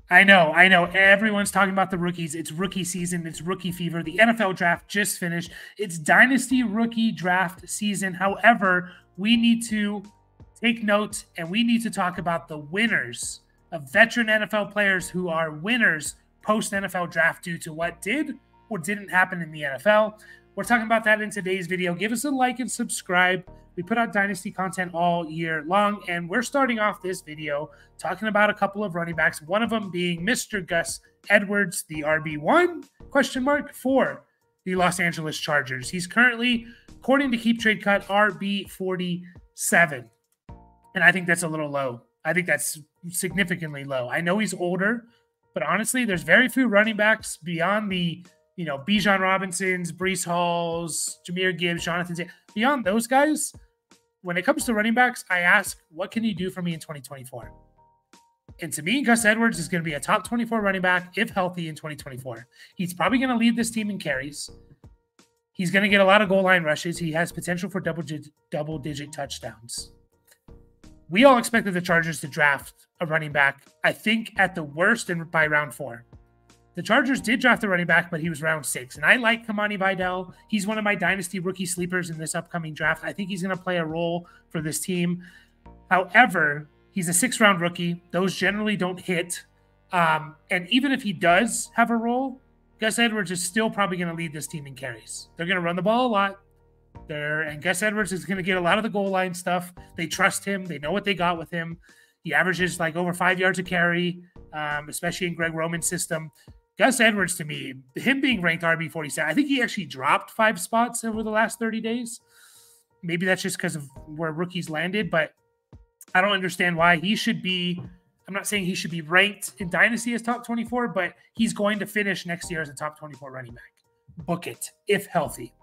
I know. Everyone's talking about the rookies. It's rookie season. It's rookie fever. The NFL draft just finished. It's Dynasty rookie draft season. However, we need to take note and we need to talk about the winners of veteran NFL players who are winners post NFL draft due to what did or didn't happen in the NFL. We're talking about that in today's video. Give us a like and subscribe. We put out Dynasty content all year long, and we're starting off this video talking about a couple of running backs, one of them being Mr. Gus Edwards, the RB1, question mark, for the Los Angeles Chargers. He's currently, according to Keep Trade Cut, RB47, and I think that's a little low. I think that's significantly low. I know he's older, but honestly, there's very few running backs beyond the Bijan Robinsons, Breece Halls, Jahmyr Gibbs, Jonathan Taylor. Beyond those guys, when it comes to running backs, I ask, what can you do for me in 2024? And to me, Gus Edwards is going to be a top 24 running back, if healthy, in 2024. He's probably going to lead this team in carries. He's going to get a lot of goal line rushes. He has potential for double-digit touchdowns. We all expected the Chargers to draft a running back, I think, at the worst and by round 4. The Chargers did draft a running back, but he was round 6. And I like Kamani Vidal. He's one of my dynasty rookie sleepers in this upcoming draft. I think he's going to play a role for this team. However, he's a 6th-round rookie. Those generally don't hit. And even if he does have a role, Gus Edwards is still probably going to lead this team in carries. They're going to run the ball a lot. And Gus Edwards is going to get a lot of the goal line stuff. They trust him. They know what they got with him. He averages like over 5 yards a carry, especially in Greg Roman's system. Gus Edwards, to me, him being ranked RB47, I think he actually dropped 5 spots over the last 30 days. Maybe that's just because of where rookies landed, but I don't understand why he should be. I'm not saying he should be ranked in Dynasty as top 24, but he's going to finish next year as a top 24 running back. Book it, if healthy.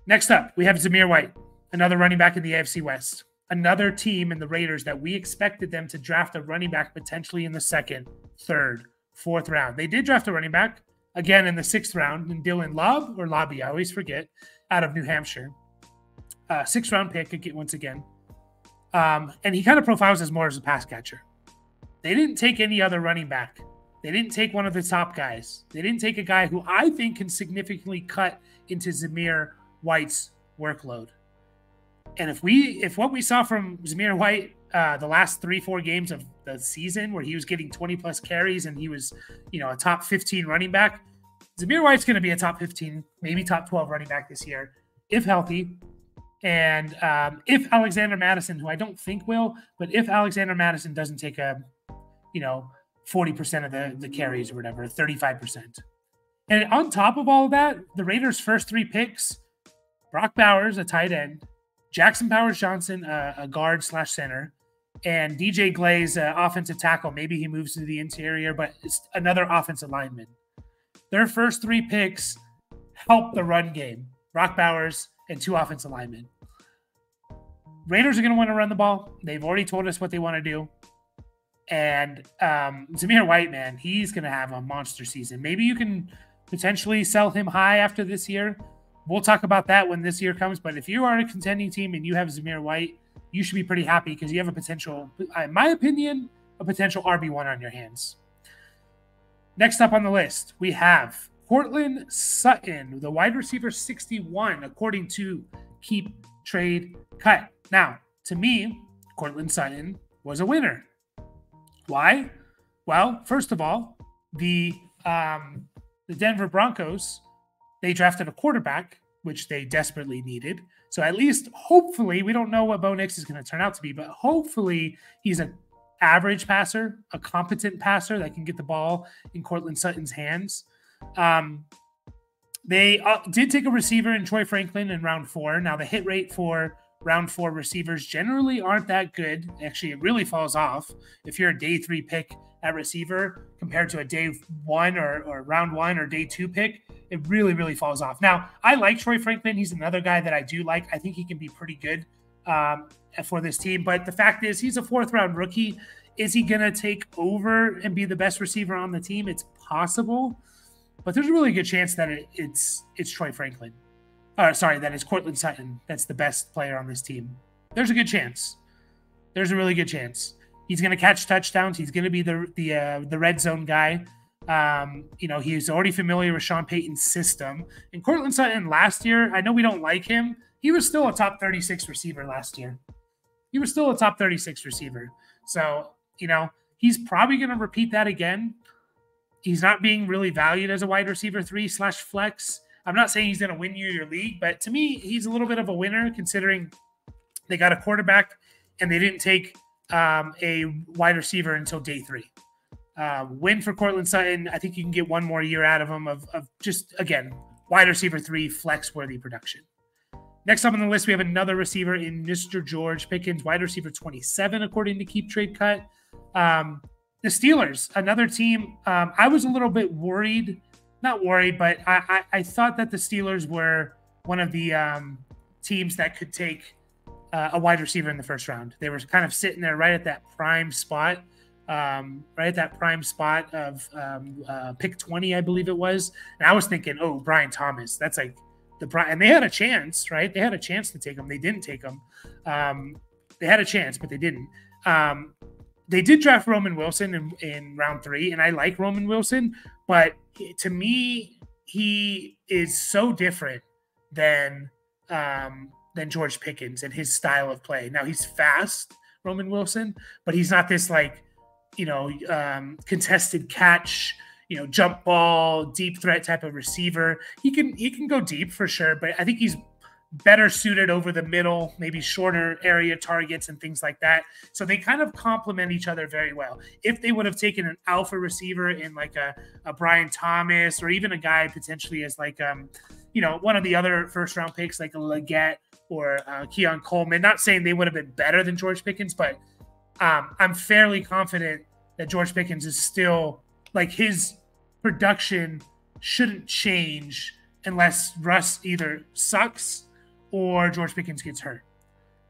Next up, we have Zamir White, another running back in the AFC West. Another team in the Raiders that we expected them to draft a running back potentially in the 2nd, 3rd, 4th round. They did draft a running back, again in the 6th round, in Dylan Lobb, or Lobby, I always forget, out of New Hampshire. 6th-round pick, once again. And he kind of profiles as more as a pass catcher. They didn't take any other running back. They didn't take one of the top guys. They didn't take a guy who I think can significantly cut into Zamir White's workload. And if what we saw from Zamir White the last 3-4 games of the season where he was getting 20+ carries and he was, a top 15 running back, Zamir White's going to be a top 15, maybe top 12 running back this year, if healthy. And if Alexander Mattison, who I don't think will, but if Alexander Mattison doesn't take 40% of the carries or whatever, 35%. And on top of all of that, the Raiders' first 3 picks, Brock Bowers, a tight end, Jackson Powers-Johnson, a guard/center, and DJ Glaze, offensive tackle. Maybe he moves to the interior, but it's another offensive lineman. Their first 3 picks help the run game. Brock Bowers and 2 offensive linemen. Raiders are going to want to run the ball. They've already told us what they want to do. And Zamir White, man, he's going to have a monster season. Maybe you can potentially sell him high after this year. We'll talk about that when this year comes. But if you are a contending team and you have Zamir White, you should be pretty happy because you have a potential, in my opinion, a potential RB1 on your hands. Next up on the list, we have Courtland Sutton, the wide receiver 61, according to Keep Trade Cut. Now, to me, Courtland Sutton was a winner. Why? Well, first of all, the Denver Broncos, they drafted a quarterback, which they desperately needed. So at least, hopefully, we don't know what Bo Nix is going to turn out to be, but hopefully he's an average passer, a competent passer that can get the ball in Courtland Sutton's hands. They did take a receiver in Troy Franklin in round 4. Now, the hit rate for round 4 receivers generally aren't that good. Actually, it really falls off if you're a day 3 pick at receiver compared to a day 1 or round 1 or day 2 pick. It really, really falls off. Now, I like Troy Franklin. He's another guy that I do like. I think he can be pretty good for this team. But the fact is, he's a 4th-round rookie. Is he going to take over and be the best receiver on the team? It's possible. But there's a really good chance that it's Troy Franklin. That is Courtland Sutton. That's the best player on this team. There's a good chance. There's a really good chance. He's going to catch touchdowns. He's going to be the red zone guy. He's already familiar with Sean Payton's system. And Courtland Sutton last year, I know we don't like him. He was still a top 36 receiver last year. He was still a top 36 receiver. So, he's probably going to repeat that again. He's not being really valued as a wide receiver 3/flex. I'm not saying he's going to win you your league, but to me, he's a little bit of a winner considering they got a quarterback and they didn't take a wide receiver until day 3. Win for Courtland Sutton. I think you can get one more year out of him of just, again, wide receiver 3 flex-worthy production. Next up on the list, we have another receiver in Mr. George Pickens, wide receiver 27, according to Keep Trade Cut. The Steelers, another team. I was a little bit worried, not worried, but I thought that the Steelers were one of the teams that could take a wide receiver in the first round. They were kind of sitting there right at that prime spot, of pick 20, I believe it was. And I was thinking, oh, Brian Thomas, that's like and they had a chance, right? They had a chance to take him. They didn't take him. They had a chance, but they didn't. They did draft Roman Wilson in round 3, and I like Roman Wilson, but to me, he is so different than George Pickens and his style of play. Now, he's fast, Roman Wilson, but he's not this contested catch, jump ball, deep threat type of receiver. He can go deep for sure, but I think he's better suited over the middle, maybe shorter area targets and things like that. So they kind of complement each other very well. If they would have taken an alpha receiver in like a Brian Thomas, or even a guy potentially as like, one of the other first round picks, like a Leggett or Keon Coleman, not saying they would have been better than George Pickens, but I'm fairly confident that George Pickens is still, like, his production shouldn't change unless Russ either sucks or George Pickens gets hurt.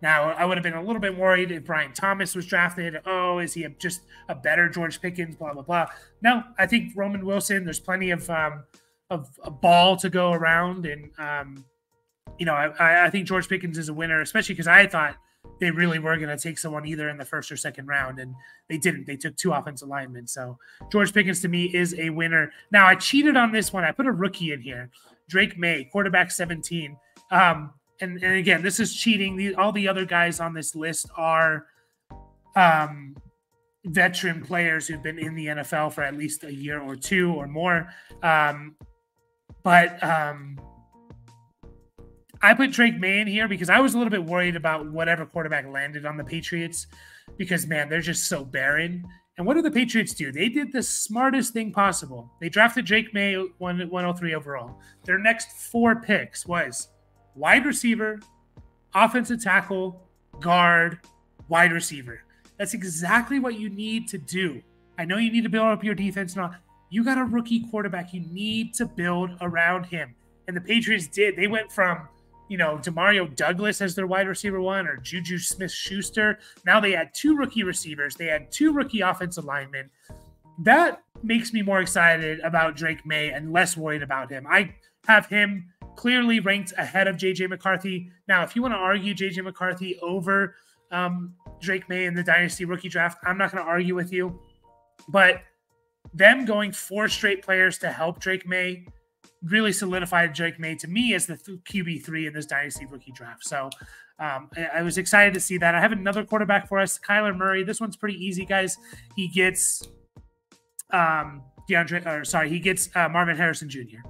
Now, I would have been a little bit worried if Brian Thomas was drafted. Oh, is he just a better George Pickens, blah, blah, blah. No, I think Roman Wilson, there's plenty of a ball to go around. And, I think George Pickens is a winner, especially because I thought they really were going to take someone either in the first or second round, and they didn't. They took 2 offensive linemen. So George Pickens, to me, is a winner. Now, I cheated on this one. I put a rookie in here. Drake May, quarterback 17. And again, this is cheating. All the other guys on this list are veteran players who've been in the NFL for at least a year or 2 or more. But I put Drake May in here because I was a little bit worried about whatever quarterback landed on the Patriots because, man, they're just so barren. And what do the Patriots do? They did the smartest thing possible. They drafted Drake May 103 overall. Their next 4 picks was wide receiver, offensive tackle, guard, wide receiver. That's exactly what you need to do. I know you need to build up your defense and all. You got a rookie quarterback. You need to build around him. And the Patriots did. They went from, Demario Douglas as their wide receiver 1 or Juju Smith-Schuster. Now they had 2 rookie receivers. They had 2 rookie offensive linemen. That makes me more excited about Drake May and less worried about him. I have him clearly ranked ahead of J.J. McCarthy. Now, if you want to argue J.J. McCarthy over Drake May in the Dynasty rookie draft, I'm not going to argue with you. But them going 4 straight players to help Drake May really solidified Drake May to me as the QB3 in this Dynasty rookie draft. So I was excited to see that. I have another quarterback for us, Kyler Murray. This one's pretty easy, guys. He gets Marvin Harrison Jr.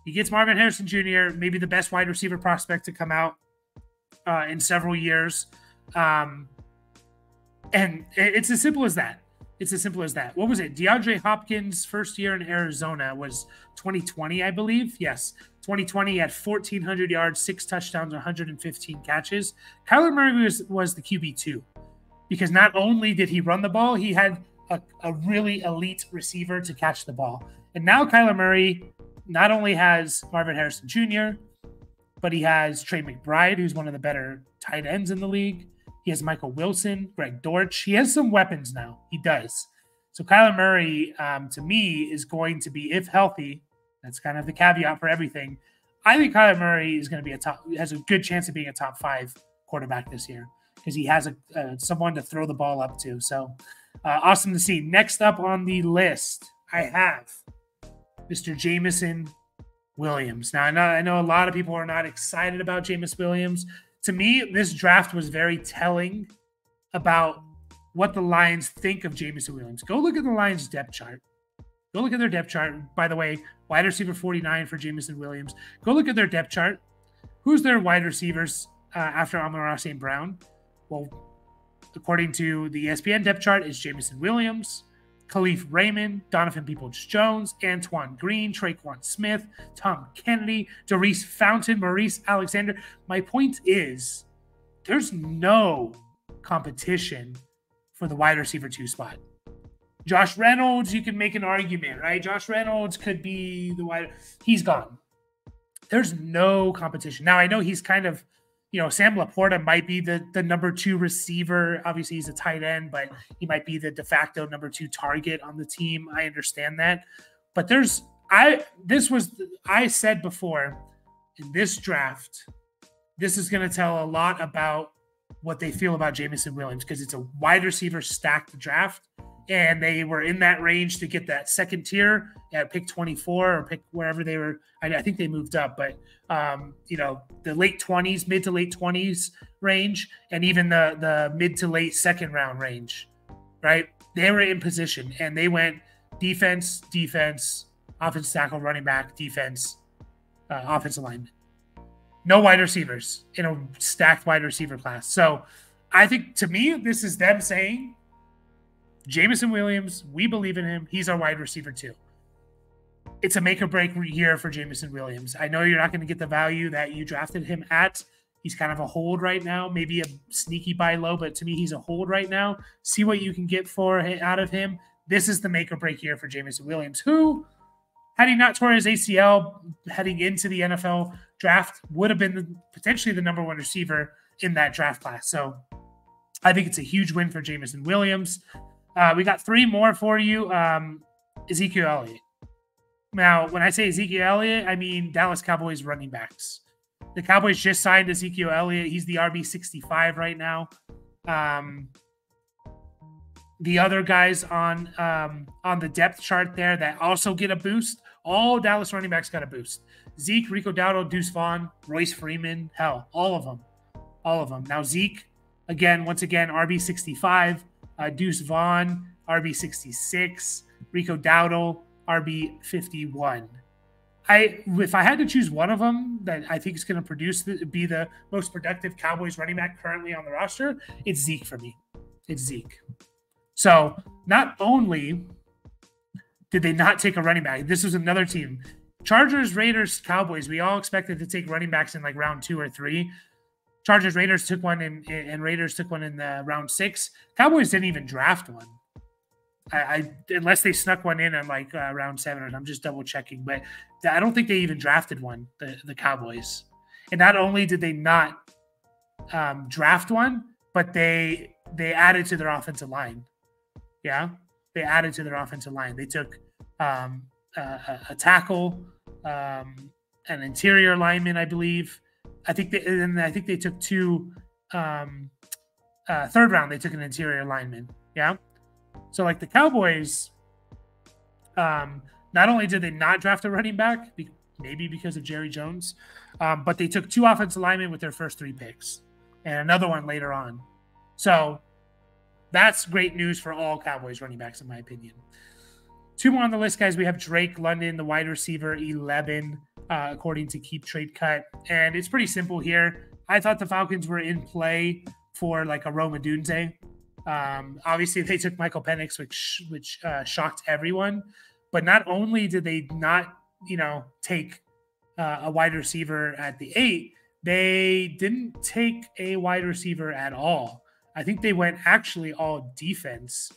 He gets Marvin Harrison Jr., maybe the best wide receiver prospect to come out in several years. And it's as simple as that. What was it? DeAndre Hopkins' first year in Arizona was 2020, I believe. Yes, 2020 had 1,400 yards, 6 touchdowns, 115 catches. Kyler Murray was the QB2 because not only did he run the ball, he had a really elite receiver to catch the ball. And now Kyler Murray not only has Marvin Harrison Jr., but he has Trey McBride, who's one of the better tight ends in the league. He has Michael Wilson, Greg Dortch. He has some weapons now. He does. So Kyler Murray, to me, is going to be, if healthy, that's kind of the caveat for everything. I think Kyler Murray is going to be has a good chance of being a top 5 quarterback this year. because he has someone to throw the ball up to. So awesome to see. Next up on the list, I have Mr. Jameson Williams. Now, I know a lot of people are not excited about Jameson Williams. To me, this draft was very telling about what the Lions think of Jameson Williams. Go look at the Lions depth chart. Go look at their depth chart. By the way, wide receiver 49 for Jameson Williams. Go look at their depth chart. Who's their wide receivers after Amon-Ra St. Brown? Well, according to the ESPN depth chart, it's Jameson Williams, Khalif Raymond, Donovan Peoples-Jones, Antoine Green, Traquan Smith, Tom Kennedy, Doris Fountain, Maurice Alexander. My point is, there's no competition for the wide receiver 2 spot. Josh Reynolds, you can make an argument, right? Josh Reynolds could be the wide. He's gone. There's no competition. Now, I know he's kind of, Sam Laporta might be the number 2 receiver. Obviously, he's a tight end, but he might be the de facto number 2 target on the team. I understand that. But I said before, in this draft, this is going to tell a lot about what they feel about Jameson Williams, because it's a wide receiver stacked draft. And they were in that range to get that second tier at pick 24 or pick wherever they were. I think they moved up, but the late 20s, mid to late 20s range, and even the mid to late second round range, right? They were in position and they went defense, offensive tackle, running back, defense, offensive lineman. No wide receivers in a stacked wide receiver class. So I think, to me, this is them saying, Jameson Williams, we believe in him. He's our wide receiver 2. It's a make or break year for Jameson Williams. I know you're not going to get the value that you drafted him at. He's kind of a hold right now, maybe a sneaky buy low, but to me, he's a hold right now. See what you can get out of him. This is the make or break year for Jameson Williams, who, had he not torn his ACL heading into the NFL draft, would have been potentially the number 1 receiver in that draft class. So I think it's a huge win for Jameson Williams. We got 3 more for you. Ezekiel Elliott. Now, when I say Ezekiel Elliott, I mean Dallas Cowboys running backs. The Cowboys just signed Ezekiel Elliott. He's the RB 65 right now. The other guys on the depth chart there that also get a boost, all Dallas running backs got a boost. Zeke, Rico Dowdle, Deuce Vaughn, Royce Freeman, hell, all of them. All of them. Now, Zeke, once again, RB 65. Deuce Vaughn, RB 66, Rico Dowdle, RB 51. If I had to choose one of them that I think is going to be the most productive Cowboys running back currently on the roster, it's Zeke for me. It's Zeke. So not only did they not take a running back, this was another team. Chargers, Raiders, Cowboys, we all expected to take running backs in like round 2 or 3. Chargers, Raiders took one, and Raiders took one in the round 6. Cowboys didn't even draft one. Unless they snuck one in like round 7. I'm just double checking, but I don't think they even drafted one. The Cowboys, and not only did they not draft one, but they added to their offensive line. Yeah, they added to their offensive line. They took a tackle, an interior lineman, I believe. I think they took 2 third round. They took an interior lineman. Yeah. So like the Cowboys, not only did they not draft a running back, maybe because of Jerry Jones, but they took 2 offensive linemen with their first 3 picks and another one later on. So that's great news for all Cowboys running backs, in my opinion. 2 more on the list, guys. We have Drake London, the wide receiver 11, according to Keep Trade Cut. And it's pretty simple here. I thought the Falcons were in play for like a Rome Odunze. Obviously, they took Michael Penix, which shocked everyone. But not only did they not, take a wide receiver at the 8, they didn't take a wide receiver at all. I think they went actually all defense.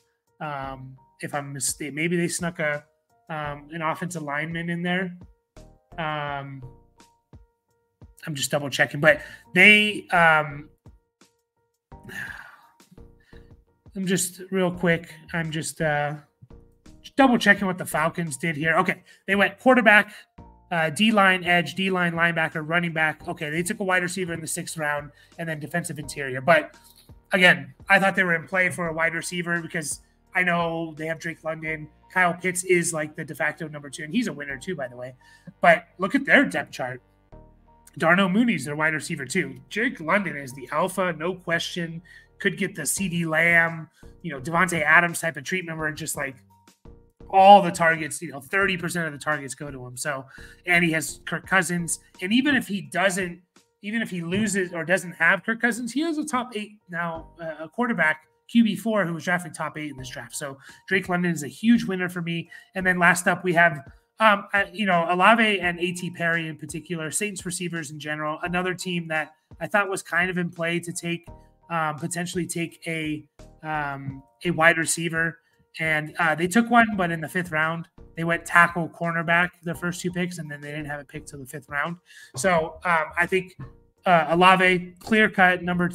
If I'm mistaken, maybe they snuck an offensive lineman in there. I'm just double checking, but they. I'm just real quick. I'm just double checking what the Falcons did here. Okay, they went quarterback, D-line edge, D-line linebacker, running back. Okay, they took a wide receiver in the 6th round, and then defensive interior. But again, I thought they were in play for a wide receiver because I know they have Drake London. Kyle Pitts is like the de facto number 2, and he's a winner too, by the way. But look at their depth chart. Darnell Mooney's their wide receiver too. Drake London is the alpha, no question. Could get the CD Lamb, Devontae Adams type of treatment where it's just like all the targets, 30% of the targets go to him. So, and he has Kirk Cousins. And even if he loses or doesn't have Kirk Cousins, he has a top 8 now, a quarterback, QB4, who was drafted top 8 in this draft. So Drake London is a huge winner for me. And then last up, we have, Olave and A.T. Perry in particular, Saints receivers in general, another team that I thought was kind of in play to take, potentially take a wide receiver. And they took one, but in the 5th round, they went tackle, cornerback, the first 2 picks, and then they didn't have a pick till the 5th round. So I think Olave, clear cut, number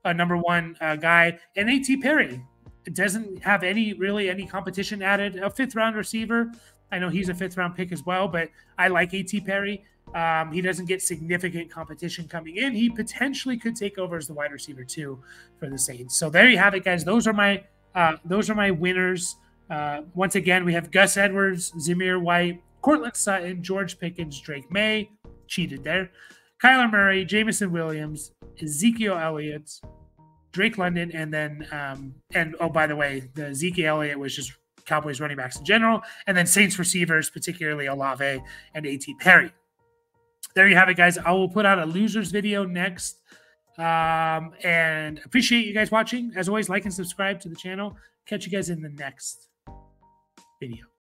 1 guy, and A.T. Perry. It doesn't have any competition added. A 5th round receiver. I know he's a 5th round pick as well, but I like A.T. Perry. He doesn't get significant competition coming in. He potentially could take over as the wide receiver 2 for the Saints. So there you have it, guys. Those are my winners. Once again, we have Gus Edwards, Zamir White, Cortland Sutton, George Pickens, Drake May, cheated there, Kyler Murray, Jameson Williams, Ezekiel Elliott, Drake London, and then by the way, the Ezekiel Elliott was just Cowboys running backs in general, and then Saints receivers, particularly Olave and A.T. Perry. There you have it, guys. I will put out a losers video next. And appreciate you guys watching. As always, like and subscribe to the channel. Catch you guys in the next video.